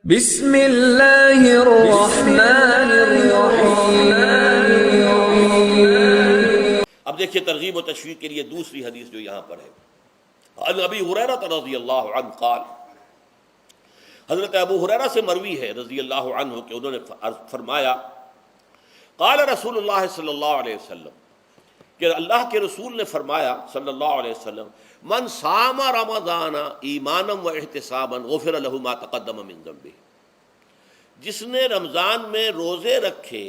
بسم اللہ الرحمن الرحیم۔ اب دیکھیے ترغیب و تشویق کے لیے دوسری حدیث جو یہاں پر ہے، عن ابی ہریرہ رضی اللہ عنہ قال، حضرت ابو ہریرہ سے مروی ہے رضی اللہ عنہ کہ انہوں نے فرمایا، قال رسول اللہ صلی اللہ علیہ وسلم، کہ اللہ کے رسول نے فرمایا صلی اللہ علیہ وسلم، من صام رمضان ایمانا و احتسابا غفر له ما تقدم من ذنبه، جس نے رمضان میں روزے رکھے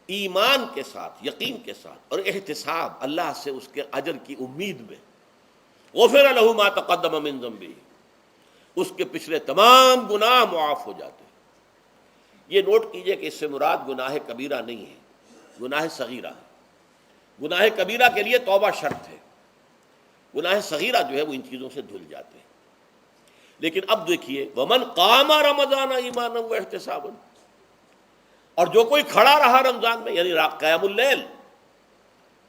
ایمان کے ساتھ، یقین کے ساتھ اور احتساب، اللہ سے اس کے اجر کی امید میں، غفر له ما تقدم من ذنبه، اس کے پچھلے تمام گناہ معاف ہو جاتے ہیں۔ یہ نوٹ کیجئے کہ اس سے مراد گناہ کبیرہ نہیں ہے، گناہ صغیرہ ہے۔ گناہ کبیرہ کے لیے توبہ شرط ہے، گناہ صغیرہ جو ہے وہ ان چیزوں سے دھل جاتے ہیں۔ لیکن اب دیکھیے، ومن قام رمضان ایمانا و احتسابا، اور جو کوئی کھڑا رہا رمضان میں، یعنی قیام اللیل،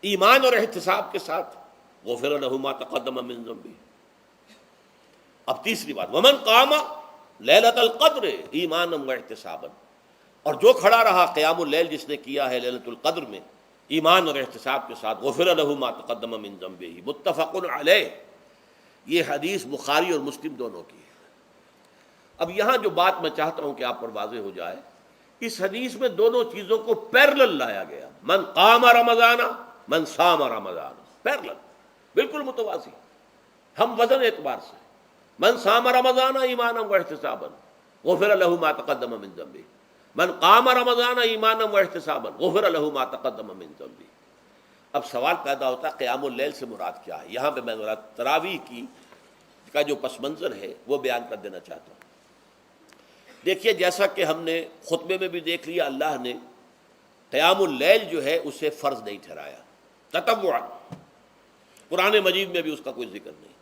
ایمان اور احتساب کے ساتھ، غفر له ما تقدم من ذنبه۔ اب تیسری بات، ومن قام لیلۃ القدر ایمانا و احتسابا، اور جو کھڑا رہا قیام اللیل جس نے کیا ہے لیلۃ القدر میں ایمان اور احتساب کے ساتھ، غفر له ما تقدم من ذنبه، متفق علیہ۔ یہ حدیث بخاری اور مسلم دونوں کی ہے۔ اب یہاں جو بات میں چاہتا ہوں کہ آپ پر واضح ہو جائے، اس حدیث میں دونوں چیزوں کو پیرلل لایا گیا، من قام رمضان، من صام رمضان، پیرلل، بالکل متوازی، ہم وزن اعتبار سے، من صام رمضان ایمانا و احتسابا غفر له ما تقدم من ذنبه، من قام رمضان ایمانا و احتسابا غفر له ما تقدم من ذنبه۔ اب سوال پیدا ہوتا ہے قیام اللیل سے مراد کیا ہے؟ یہاں پہ میں ذرا تراویح کا جو پس منظر ہے وہ بیان کر دینا چاہتا ہوں۔ دیکھیے، جیسا کہ ہم نے خطبے میں بھی دیکھ لیا، اللہ نے قیام اللیل جو ہے اسے فرض نہیں ٹھہرایا، تطوعا، قرآن مجید میں بھی اس کا کوئی ذکر نہیں،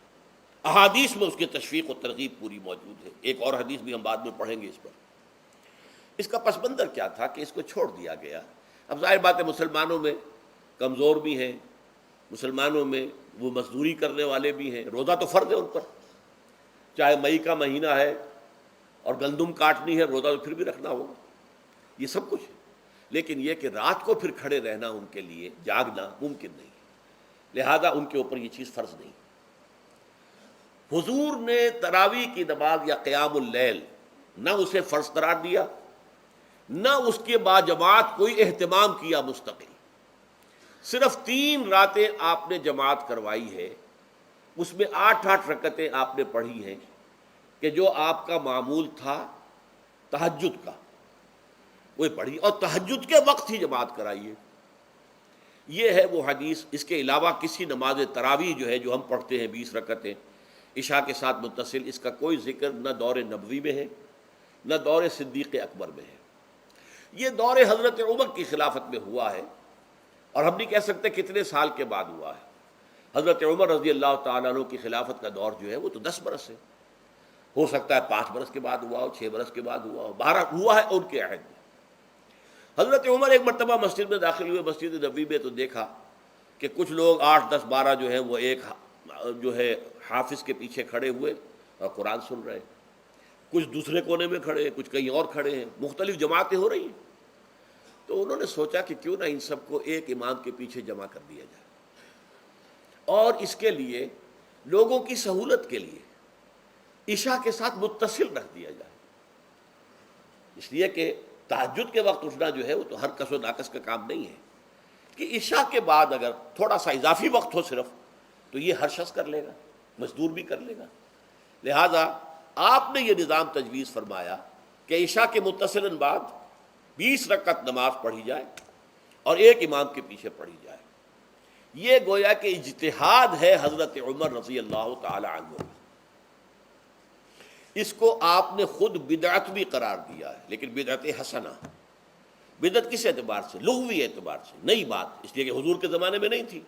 احادیث میں اس کی تشویق و ترغیب پوری موجود ہے۔ ایک اور حدیث بھی ہم بعد میں پڑھیں گے اس پر۔ اس کا پس منظر کیا تھا کہ اس کو چھوڑ دیا گیا۔ اب ظاہر بات ہے مسلمانوں میں کمزور بھی ہیں، مسلمانوں میں وہ مزدوری کرنے والے بھی ہیں، روزہ تو فرض ہے ان پر، چاہے مئی کا مہینہ ہے اور گندم کاٹنی ہے، روزہ تو پھر بھی رکھنا ہوگا، یہ سب کچھ ہے۔ لیکن یہ کہ رات کو پھر کھڑے رہنا ان کے لیے، جاگنا ممکن نہیں ہے، لہذا ان کے اوپر یہ چیز فرض نہیں۔ حضور نے تراویح کی نماز یا قیام اللیل نہ اسے فرض قرار دیا، نہ اس کے بعد جماعت کوئی اہتمام کیا مستقل، صرف 3 راتیں آپ نے جماعت کروائی ہے، اس میں 8 رکعتیں آپ نے پڑھی ہیں، کہ جو آپ کا معمول تھا تہجد کا وہ پڑھی، اور تہجد کے وقت ہی جماعت کرائی ہے۔ یہ ہے وہ حدیث۔ اس کے علاوہ کسی نماز تراویح جو ہے جو ہم پڑھتے ہیں 20 رکعتیں عشاء کے ساتھ متصل، اس کا کوئی ذکر نہ دور نبوی میں ہے نہ دور صدیق اکبر میں ہے۔ یہ دور حضرت عمر کی خلافت میں ہوا ہے، اور ہم نہیں کہہ سکتے کتنے سال کے بعد ہوا ہے۔ حضرت عمر رضی اللہ تعالیٰ عنہ کی خلافت کا دور جو ہے وہ تو 10 برس ہے، ہو سکتا ہے 5 برس کے بعد ہوا ہو، 6 برس کے بعد ہوا ہو، 12 ہوا ہے ان کے عہد میں۔ حضرت عمر ایک مرتبہ مسجد میں داخل ہوئے، مسجد نبوی میں، تو دیکھا کہ کچھ لوگ 8 10 12 جو ہیں وہ ایک جو ہے حافظ کے پیچھے کھڑے ہوئے اور قرآن سن رہے ہیں، کچھ دوسرے کونے میں کھڑے ہیں، کچھ کہیں اور کھڑے ہیں، مختلف جماعتیں ہو رہی ہیں۔ تو انہوں نے سوچا کہ کیوں نہ ان سب کو ایک امام کے پیچھے جمع کر دیا جائے، اور اس کے لیے لوگوں کی سہولت کے لیے عشاء کے ساتھ متصل رکھ دیا جائے، اس لیے کہ تہجد کے وقت اٹھنا جو ہے وہ تو ہر کس و ناقص کا کام نہیں ہے، کہ عشاء کے بعد اگر تھوڑا سا اضافی وقت ہو صرف، تو یہ ہر شخص کر لے گا، مزدور بھی کر لے گا۔ لہذا آپ نے یہ نظام تجویز فرمایا کہ عشاء کے متصلاً بعد 20 رکعت نماز پڑھی جائے اور ایک امام کے پیچھے پڑھی جائے۔ یہ گویا کہ اجتہاد ہے حضرت عمر رضی اللہ تعالی عنہ، اس کو آپ نے خود بدعت بھی قرار دیا ہے، لیکن بدعت حسنہ۔ بدعت کس اعتبار سے؟ لغوی اعتبار سے، نئی بات، اس لیے کہ حضور کے زمانے میں نہیں تھی،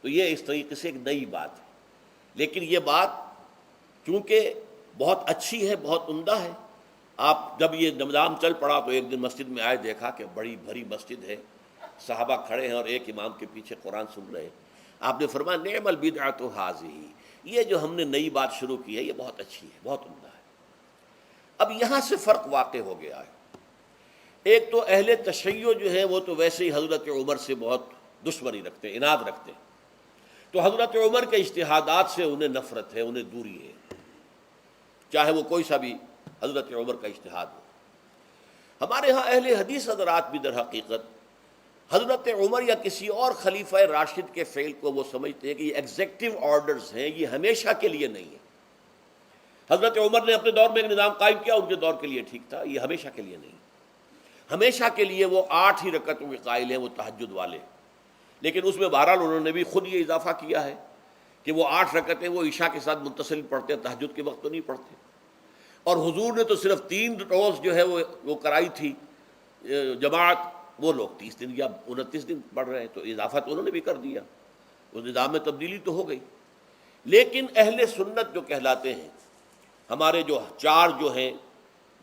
تو یہ اس طریقے سے ایک نئی بات ہے۔ لیکن یہ بات چونکہ بہت اچھی ہے، بہت عمدہ ہے، آپ جب یہ نظام چل پڑا تو ایک دن مسجد میں آئے، دیکھا کہ بڑی بھری مسجد ہے، صحابہ کھڑے ہیں اور ایک امام کے پیچھے قرآن سن رہے ہیں۔ آپ نے فرمایا نعم البدعۃ ھذہ، یہ جو ہم نے نئی بات شروع کی ہے یہ بہت اچھی ہے، بہت عمدہ ہے۔ اب یہاں سے فرق واقع ہو گیا ہے. ایک تو اہل تشیع جو ہے وہ تو ویسے ہی حضرت عمر سے بہت دشمنی رکھتے ہیں، عناد رکھتے ہیں، تو حضرت عمر کے اجتہادات سے انہیں نفرت ہے، انہیں دوری ہے، چاہے وہ کوئی سا بھی حضرت عمر کا اجتہاد ہو. ہمارے ہاں اہل حدیث حضرات بھی در حقیقت حضرت عمر یا کسی اور خلیفہ راشد کے فعل کو وہ سمجھتے ہیں کہ یہ ایگزیکٹو آرڈرز ہیں، یہ ہمیشہ کے لیے نہیں ہے. حضرت عمر نے اپنے دور میں ایک نظام قائم کیا، ان کے دور کے لیے ٹھیک تھا، یہ ہمیشہ کے لیے نہیں. ہمیشہ کے لیے وہ 8 ہی رکعتوں کے قائل ہیں، وہ تہجد والے، لیکن اس میں بہرحال انہوں نے بھی خود یہ اضافہ کیا ہے کہ وہ 8 رکعتیں وہ عشاء کے ساتھ متصل پڑھتے ہیں، تہجد کے وقت تو نہیں پڑھتے. اور حضور نے تو صرف 3 روز جو ہے وہ کرائی تھی جماعت، وہ لوگ 30 دن یا 29 دن پڑھ رہے ہیں، تو اضافہ تو انہوں نے بھی کر دیا، اس نظام میں تبدیلی تو ہو گئی. لیکن اہل سنت جو کہلاتے ہیں، ہمارے جو 4 جو ہیں،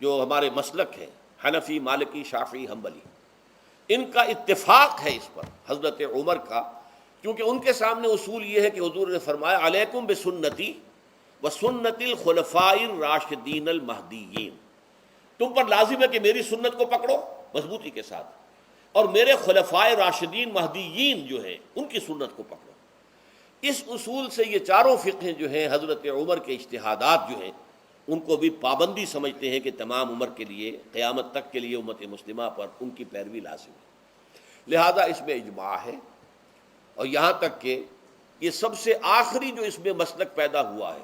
جو ہمارے مسلک ہیں، حنفی، مالکی، شافعی، حنبلی، ان کا اتفاق ہے اس پر حضرت عمر کا، کیونکہ ان کے سامنے اصول یہ ہے کہ حضور نے فرمایا علیکم بسنتی وسنت الخلفاء الراشدین المہدیین، تم پر لازم ہے کہ میری سنت کو پکڑو مضبوطی کے ساتھ، اور میرے خلفائے راشدین مہدیین جو ہیں ان کی سنت کو پکڑو. اس اصول سے یہ چاروں فقہیں جو ہیں حضرت عمر کے اجتہادات جو ہیں ان کو بھی پابندی سمجھتے ہیں کہ تمام عمر کے لیے، قیامت تک کے لیے امت مسلمہ پر ان کی پیروی لازم ہے. لہذا اس میں اجماع ہے. اور یہاں تک کہ یہ سب سے آخری جو اس میں مسلک پیدا ہوا ہے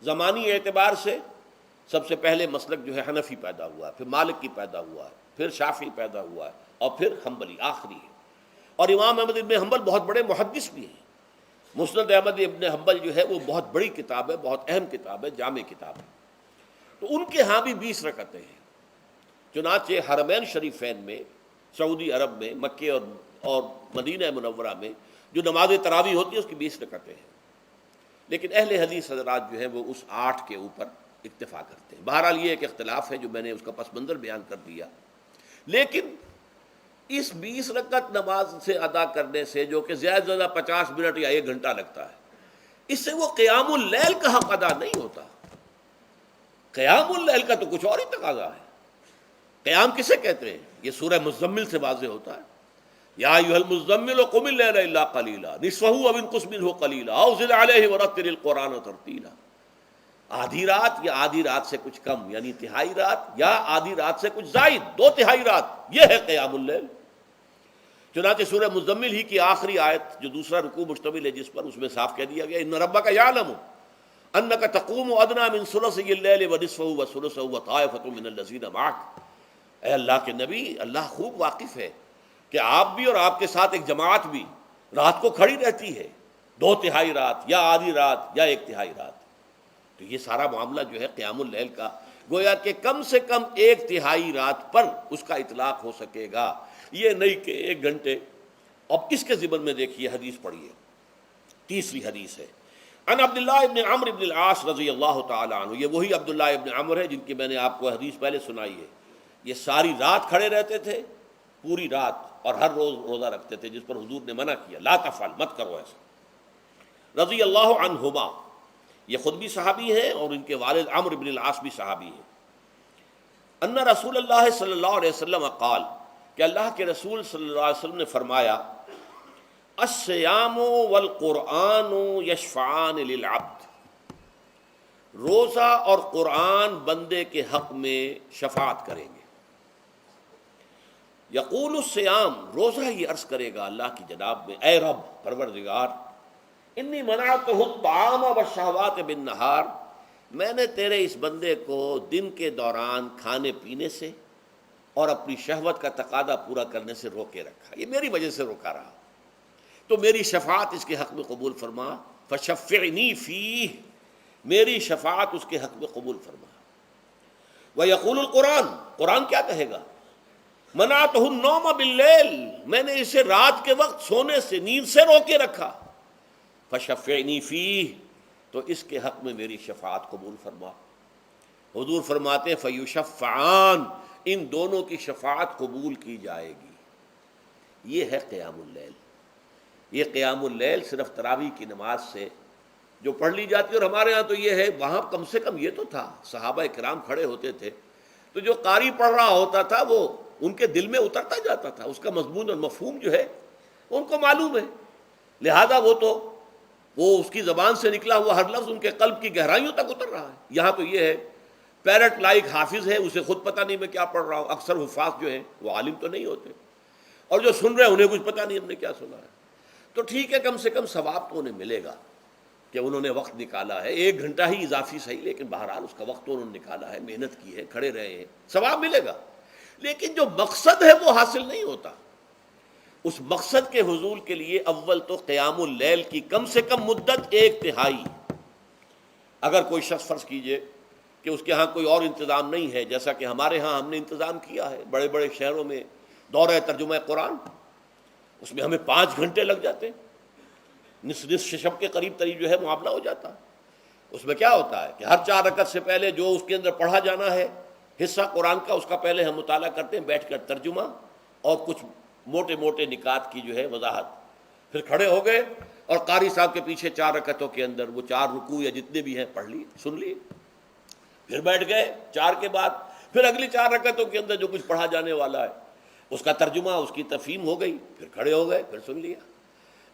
زمانی اعتبار سے، سب سے پہلے مسلک جو ہے حنفی پیدا ہوا ہے، پھر مالک کی پیدا ہوا ہے، پھر شافعی پیدا ہوا ہے، اور پھر حنبلی آخری ہے. اور امام احمد ابن حنبل بہت بڑے محدث بھی ہیں. مسند احمد ابن حنبل جو ہے وہ بہت بڑی کتاب ہے، بہت اہم کتاب ہے، جامع کتاب ہے. تو ان کے ہاں بھی 20 رکعتیں ہیں. چنانچہ حرمین شریفین میں، سعودی عرب میں، مکے اور مدینہ منورہ میں جو نماز تراویح ہوتی ہے اس کی 20 رکعتیں ہیں. لیکن اہل حدیث حضرات جو ہیں وہ اس 8 کے اوپر اکتفا کرتے ہیں. بہرحال یہ ایک اختلاف ہے جو میں نے اس کا پس منظر بیان کر دیا. لیکن اس 20 رکعت نماز سے ادا کرنے سے، جو کہ زیادہ سے زیادہ 50 منٹ یا 1 گھنٹہ لگتا ہے، اس سے وہ قیام اللیل کا حق ادا نہیں ہوتا. قیام اللیل کا تو کچھ اور ہی تقاضا ہے. قیام کسے کہتے ہیں؟ یہ سورہ مزمل سے واضح ہوتا ہے. یا ایھا المزمل قم اللیل الا قلیلا نصفہ او انقص منہ قلیلا او زد علیہ ورتل القرآن ترتیلا. آدھی رات یا آدھی رات سے کچھ کم، یعنی تہائی رات، یا آدھی رات سے کچھ زائد، 2/3 رات، یہ ہے قیام اللیل. چنانچہ سورہ مزمل ہی کی آخری آیت جو دوسرا رکوع مشتمل ہے جس پر، اس میں صاف کہہ دیا گیا ان ربک یعلم انک تقوم ادنی من ثلثی اللیل ونصفہ وثلثہ وطائفۃ من الذین معک. اے اللہ کے نبی، اللہ خوب واقف ہے کہ آپ بھی اور آپ کے ساتھ ایک جماعت بھی رات کو کھڑی رہتی ہے، 2/3 رات یا آدھی رات یا 1/3 رات. تو یہ سارا معاملہ جو ہے قیام اللیل کا، گویا کہ کم سے کم 1/3 رات پر اس کا اطلاق ہو سکے گا، یہ نہیں کہ 1 گھنٹے. اب اس کے ضمن میں دیکھیے حدیث پڑھیے. تیسری حدیث ہے ان عبداللہ ابن عمرو ابن العاص رضی اللہ تعالی عنہ. یہ وہی عبداللہ ابن عمرو ہے جن کی میں نے آپ کو حدیث پہلے سنائی ہے. یہ ساری رات کھڑے رہتے تھے، پوری رات، اور ہر روز روزہ رکھتے تھے، جس پر حضور نے منع کیا، لا تفعل، مت کرو ایسا. رضی اللہ عنہما، یہ خود بھی صحابی ہیں اور ان کے والد عمرو بن العاص بھی صحابی ہیں. ان رسول اللہ صلی اللہ علیہ وسلم قال، کہ اللہ کے رسول صلی اللہ علیہ وسلم نے فرمایا الصیام والقرآن یشفعان للعبد. روزہ اور قرآن بندے کے حق میں شفاعت کریں گے. یقول الصیام، روزہ یہ عرض کرے گا اللہ کی جناب میں، اے رب، پروردگار، انی منعتہ الطعام والشہوات بالنہار، میں نے تیرے اس بندے کو دن کے دوران کھانے پینے سے اور اپنی شہوت کا تقاضا پورا کرنے سے روکے رکھا، یہ میری وجہ سے روکا رہا، تو میری شفاعت اس کے حق میں قبول فرما. فشفعنی فیہ، میری شفاعت اس کے حق میں قبول فرما. ویقول القرآن، قرآن کیا کہے گا؟ منعتہ النوم باللیل، میں نے اسے رات کے وقت سونے سے، نیند سے روکے رکھا. فشفعنی فیہ، تو اس کے حق میں میری شفاعت قبول فرما. حضور فرماتے ہیں فیشفعان، ان دونوں کی شفاعت قبول کی جائے گی. یہ ہے قیام اللیل. یہ قیام اللیل صرف تراویح کی نماز سے جو پڑھ لی جاتی ہے. اور ہمارے ہاں تو یہ ہے, وہاں کم سے کم یہ تو تھا, صحابہ کرام کھڑے ہوتے تھے تو جو قاری پڑھ رہا ہوتا تھا وہ ان کے دل میں اترتا جاتا تھا, اس کا مضمون اور مفہوم جو ہے ان کو معلوم ہے, لہذا وہ اس کی زبان سے نکلا ہوا ہر لفظ ان کے قلب کی گہرائیوں تک اتر رہا ہے. یہاں تو یہ ہے پیرٹ لائک حافظ ہے, اسے خود پتہ نہیں میں کیا پڑھ رہا ہوں. اکثر حفاظ جو ہیں وہ عالم تو نہیں ہوتے, اور جو سن رہے ہیں انہیں کچھ پتہ نہیں ہم نے کیا سنا ہے. تو ٹھیک ہے, کم سے کم ثواب تو انہیں ملے گا کہ انہوں نے وقت نکالا ہے, 1 گھنٹہ ہی اضافی صحیح, لیکن بہرحال اس کا وقت تو انہوں نے نکالا ہے, محنت کی ہے, کھڑے رہے ہیں, ثواب ملے گا. لیکن جو مقصد ہے وہ حاصل نہیں ہوتا. اس مقصد کے حصول کے لیے اول تو قیام اللیل کی کم سے کم مدت 1/3. اگر کوئی شخص فرض کیجئے کہ اس کے ہاں کوئی اور انتظام نہیں ہے, جیسا کہ ہمارے ہاں ہم نے انتظام کیا ہے بڑے بڑے شہروں میں دورہ ترجمہ قرآن, اس میں ہمیں 5 گھنٹے لگ جاتے ہیں, نصف شب کے قریب تری جو ہے معاملہ ہو جاتا ہے. اس میں کیا ہوتا ہے کہ ہر 4 رکعت سے پہلے جو اس کے اندر پڑھا جانا ہے حصہ قرآن کا, اس کا پہلے ہم مطالعہ کرتے ہیں بیٹھ کر, ترجمہ اور کچھ موٹے موٹے نکات کی جو ہے وضاحت. پھر کھڑے ہو گئے اور قاری صاحب کے پیچھے 4 رکعتوں کے اندر وہ 4 رکوع یا جتنے بھی ہیں پڑھ لی, سن لی, پھر بیٹھ گئے 4 کے بعد پھر اگلی 4 رکعتوں کے اندر جو کچھ پڑھا جانے والا ہے اس کا ترجمہ, اس کی تفہیم ہو گئی, پھر کھڑے ہو گئے, پھر سن لیا.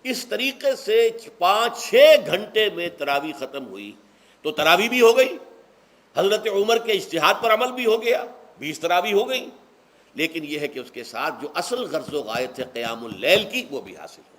اس طریقے سے 5-6 گھنٹے میں تراویح ختم ہوئی. تو تراویح بھی ہو گئی, حضرت عمر کے اجتہاد پر عمل بھی ہو گیا, 20 تراویح ہو گئی. لیکن یہ ہے کہ اس کے ساتھ جو اصل غرض و غایت ہے قیام اللیل کی وہ بھی حاصل ہو.